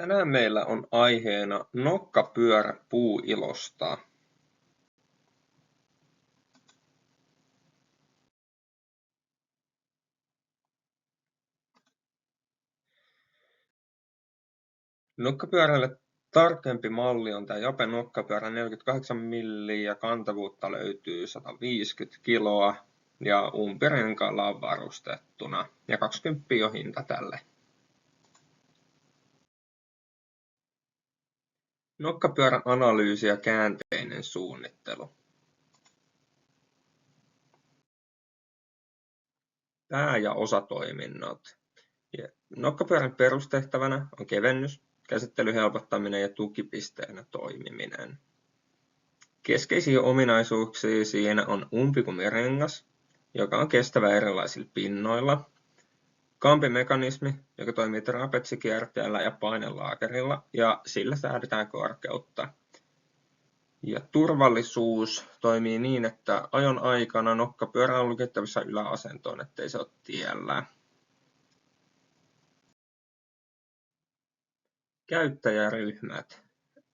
Tänään meillä on aiheena nokkapyörä puuilosta. Nokkapyörälle tarkempi malli on tämä Jape nokkapyörä 48 milliä ja kantavuutta löytyy 150 kiloa ja umpirenkaalla on varustettuna ja 20 on hinta tälle. Nokkapyörän analyysi ja käänteinen suunnittelu. Pää- ja osatoiminnot. Nokkapyörän perustehtävänä on kevennys, käsittelyn helpottaminen ja tukipisteenä toimiminen. Keskeisiä ominaisuuksia siinä on umpikumirengas, joka on kestävä erilaisilla pinnoilla, kampimekanismi, joka toimii trapetsikierteellä ja painelaakerilla, ja sillä säädetään korkeutta. Ja turvallisuus toimii niin, että ajon aikana nokkapyörä on lukittavissa yläasentoon, ettei se ole tiellä. Käyttäjäryhmät.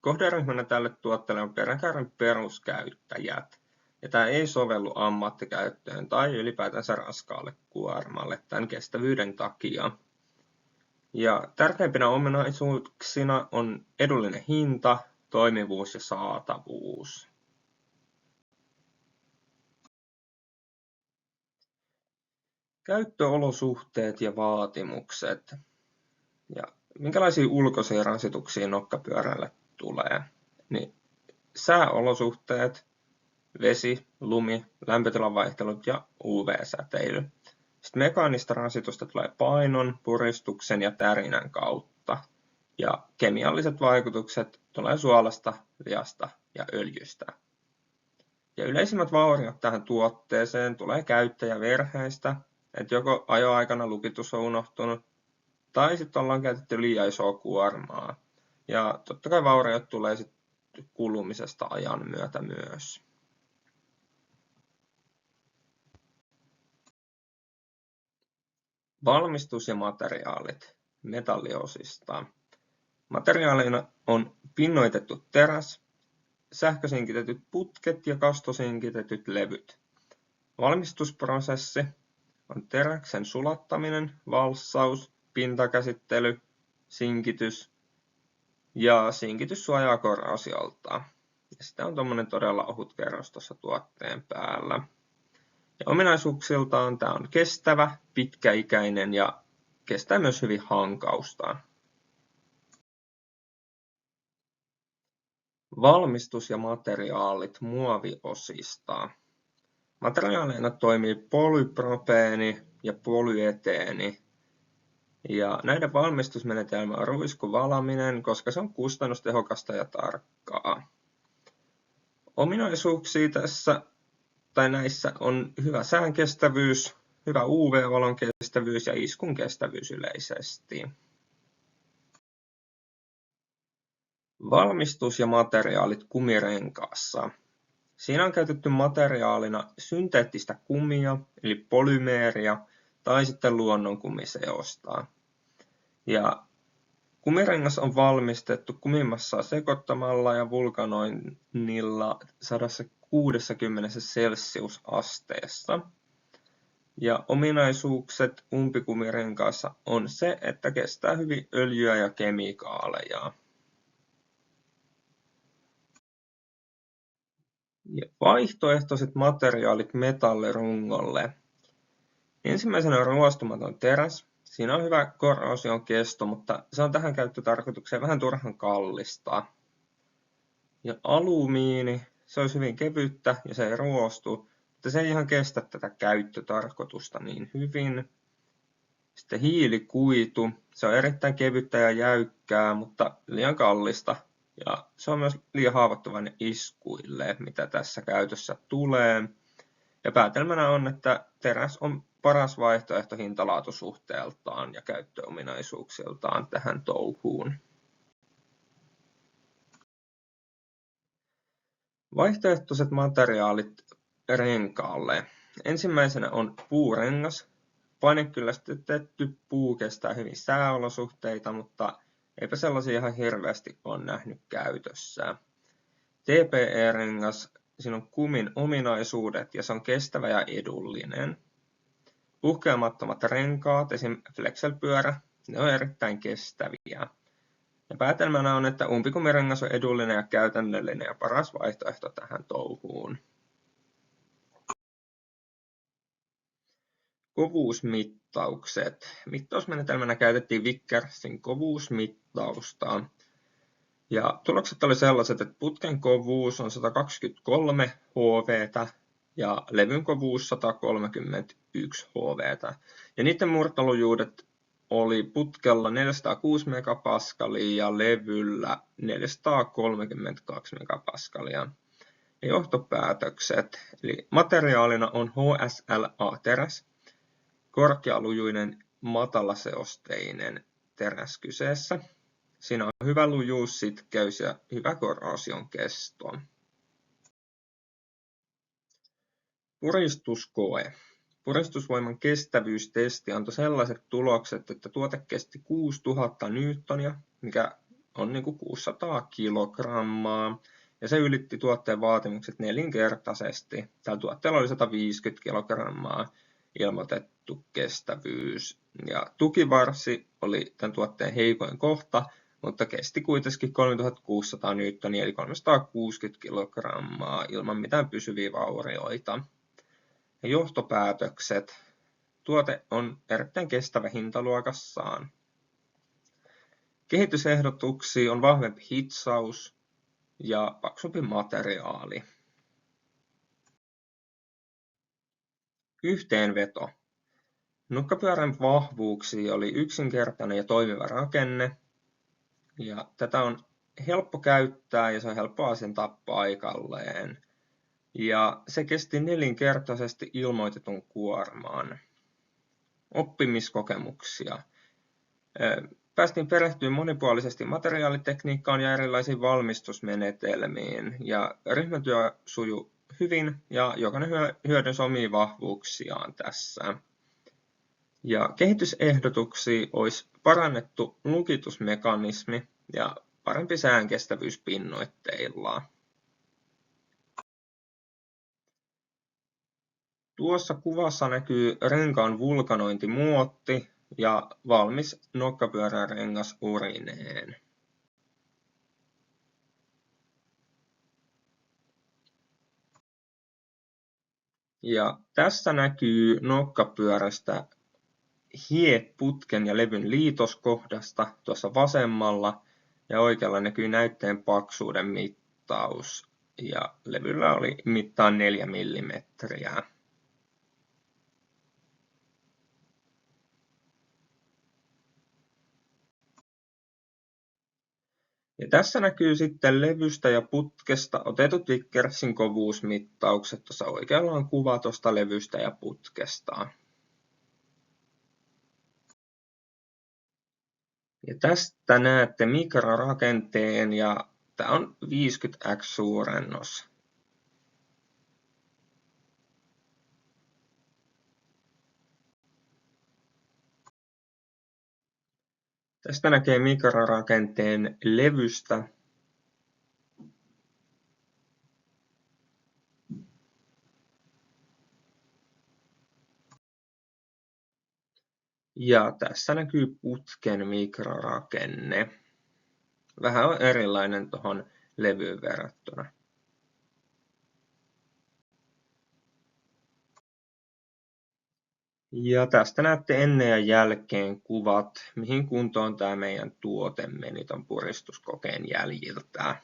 Kohderyhmänä tälle tuotteelle on peräkärryn peruskäyttäjät. Ja tämä ei sovellu ammattikäyttöön tai ylipäätänsä raskaalle kuormalle tämän kestävyyden takia. Ja tärkeimpinä ominaisuuksina on edullinen hinta, toimivuus ja saatavuus. Käyttöolosuhteet ja vaatimukset. Ja minkälaisia ulkoisia rasituksia nokkapyörälle tulee? Niin sääolosuhteet, vesi, lumi, lämpötilan vaihtelut ja UV-säteily. Sitten mekaanista rasitusta tulee painon, puristuksen ja tärinän kautta. Ja kemialliset vaikutukset tulee suolasta, liasta ja öljystä. Ja yleisimmät vauriot tähän tuotteeseen tulee käyttäjävirheistä, että joko ajoaikana lukitus on unohtunut, tai sitten ollaan käytetty liian isoa kuormaa. Ja totta kai vauriot tulee sitten kulumisesta ajan myötä myös. Valmistus ja materiaalit metalliosista. Materiaalina on pinnoitettu teräs, sähkösinkitetyt putket ja kastosinkitetyt levyt. Valmistusprosessi on teräksen sulattaminen, valssaus, pintakäsittely, sinkitys ja sinkitys suojaa korroosiolta. Ja sitä on tuommoinen todella ohut kerros tuossa tuotteen päällä. Ja ominaisuuksiltaan tämä on kestävä, pitkäikäinen ja kestää myös hyvin hankausta. Valmistus ja materiaalit muoviosista. Materiaaleina toimii polypropeeni ja polyeteeni. Ja näiden valmistusmenetelmä on ruiskuvalaminen, koska se on kustannustehokasta ja tarkkaa. Ominaisuuksia tässä tai näissä on hyvä säänkestävyys, hyvä UV-valon kestävyys ja iskun kestävyys yleisesti. Valmistus ja materiaalit kumirenkaassa. Siinä on käytetty materiaalina synteettistä kumia, eli polymeeria, tai sitten luonnonkumiseosta. Ja kumirengas on valmistettu kumimassaa sekoittamalla ja vulkanoinnilla 160 celsiusasteessa. Ja ominaisuukset umpikumirenkaassa on se, että kestää hyvin öljyä ja kemikaaleja. Ja vaihtoehtoiset materiaalit metallirungolle. Ensimmäisenä on ruostumaton teräs. Siinä on hyvä korroosion kesto, mutta se on tähän käyttötarkoitukseen vähän turhan kallista. Ja alumiini, se olisi hyvin kevyttä ja se ei ruostu, mutta se ei ihan kestä tätä käyttötarkoitusta niin hyvin. Sitten hiilikuitu, se on erittäin kevyttä ja jäykkää, mutta liian kallista. Ja se on myös liian haavoittuvainen iskuille, mitä tässä käytössä tulee. Ja päätelmänä on, että teräs on paras vaihtoehto hintalaatusuhteeltaan ja käyttöominaisuuksiltaan tähän touhuun. Vaihtoehtoiset materiaalit renkaalle. Ensimmäisenä on puurengas. Painekyllästetty puu kestää hyvin sääolosuhteita, mutta Eipä sellaisia ihan hirveästi ole nähnyt käytössä. TPE-rengas, siinä on kumin ominaisuudet ja se on kestävä ja edullinen. Puhkeamattomat renkaat, esim. Flexel-pyörä, ne on erittäin kestäviä. Ja päätelmänä on, että umpikumirengas on edullinen ja käytännöllinen ja paras vaihtoehto tähän touhuun. Kovuusmittaukset. Mittausmenetelmänä käytettiin Vickersin kovuusmittausta. Ja tulokset oli sellaiset, että putken kovuus on 123 hv ja levyn kovuus 131 hv. Ja niiden murtolujuudet oli putkella 406 megapascalia ja levyllä 432 megapascalia. Ja johtopäätökset, eli materiaalina on HSLA-teräs, korkealujuinen matalaseosteinen teräs kyseessä. Siinä on hyvä lujuus, sitkeys ja hyvä korrosion kesto. Puristuskoe. Puristusvoiman kestävyystesti antoi sellaiset tulokset, että tuote kesti 6000 newtonia, mikä on niin kuin 600 kilogrammaa, ja se ylitti tuotteen vaatimukset 4-kertaisesti. Tällä tuotteella oli 150 kilogrammaa ilmoitettu kestävyys, ja tukivarsi oli tämän tuotteen heikoin kohta, mutta kesti kuitenkin 3600 newtonia eli 360 kilogrammaa ilman mitään pysyviä vaurioita. Ja johtopäätökset. Tuote on erittäin kestävä hintaluokassaan. Kehitysehdotuksia on vahvempi hitsaus ja paksumpi materiaali. Yhteenveto. Nukkapyörän vahvuuksia oli yksinkertainen ja toimiva rakenne. Ja tätä on helppo käyttää ja se on helppo asentaa paikalleen. Ja se kesti 4-kertaisesti ilmoitetun kuorman. Oppimiskokemuksia. Päästiin perehtymään monipuolisesti materiaalitekniikkaan ja erilaisiin valmistusmenetelmiin. Ja ryhmätyö sujui hyvin ja jokainen hyödynsi omia vahvuuksiaan tässä. Ja kehitysehdotuksia olisi parannettu lukitusmekanismi ja parempi säänkestävyys pinnoitteilla. Tuossa kuvassa näkyy renkaan vulkanointimuotti ja valmis nokkapyörärengas urineen. Ja tässä näkyy nokkapyörästä putken ja levyn liitoskohdasta tuossa vasemmalla ja oikealla näkyy näytteen paksuuden mittaus ja levyllä oli mittaan 4 mm. Ja tässä näkyy sitten levystä ja putkesta otetut Vickersin kovuusmittaukset. Tuossa oikealla on kuva tuosta levystä ja putkesta. Ja tästä näette mikrorakenteen ja tämä on 50x suurennos. Tästä näkee mikrorakenteen levystä. Ja tässä näkyy putken mikrorakenne. Vähän on erilainen tuohon levyyn verrattuna. Ja tästä näette ennen ja jälkeen kuvat, mihin kuntoon tämä meidän tuote meni ton puristuskokeen jäljiltä.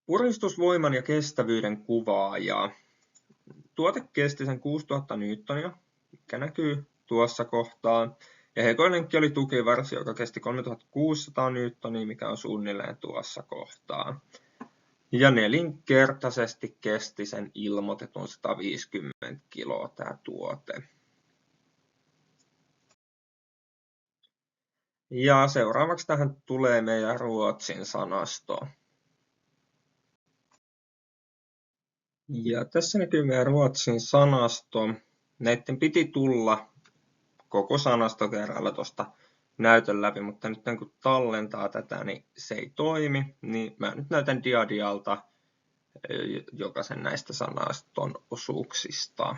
Puristusvoiman ja kestävyyden kuvaaja. Tuote kesti sen 6000 newtonia, mikä näkyy tuossa kohtaa. Ja heikoin lenkki oli tukivarsi, joka kesti 3600 newtonia, mikä on suunnilleen tuossa kohtaa. Ja 4-kertaisesti kesti sen ilmoitetun 150 kiloa tämä tuote. Ja seuraavaksi tähän tulee meidän ruotsin sanasto. Ja tässä näkyy meidän ruotsin sanasto. Näiden piti tulla koko sanasto kerralla tuosta näytön läpi, mutta nyt kun tallentaa tätä, niin se ei toimi. Niin mä nyt näytän diadialta jokaisen näistä sanaston osuuksista.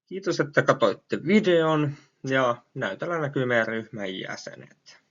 Kiitos, että katsoitte videon ja näytöllä näkyy meidän ryhmän jäsenet.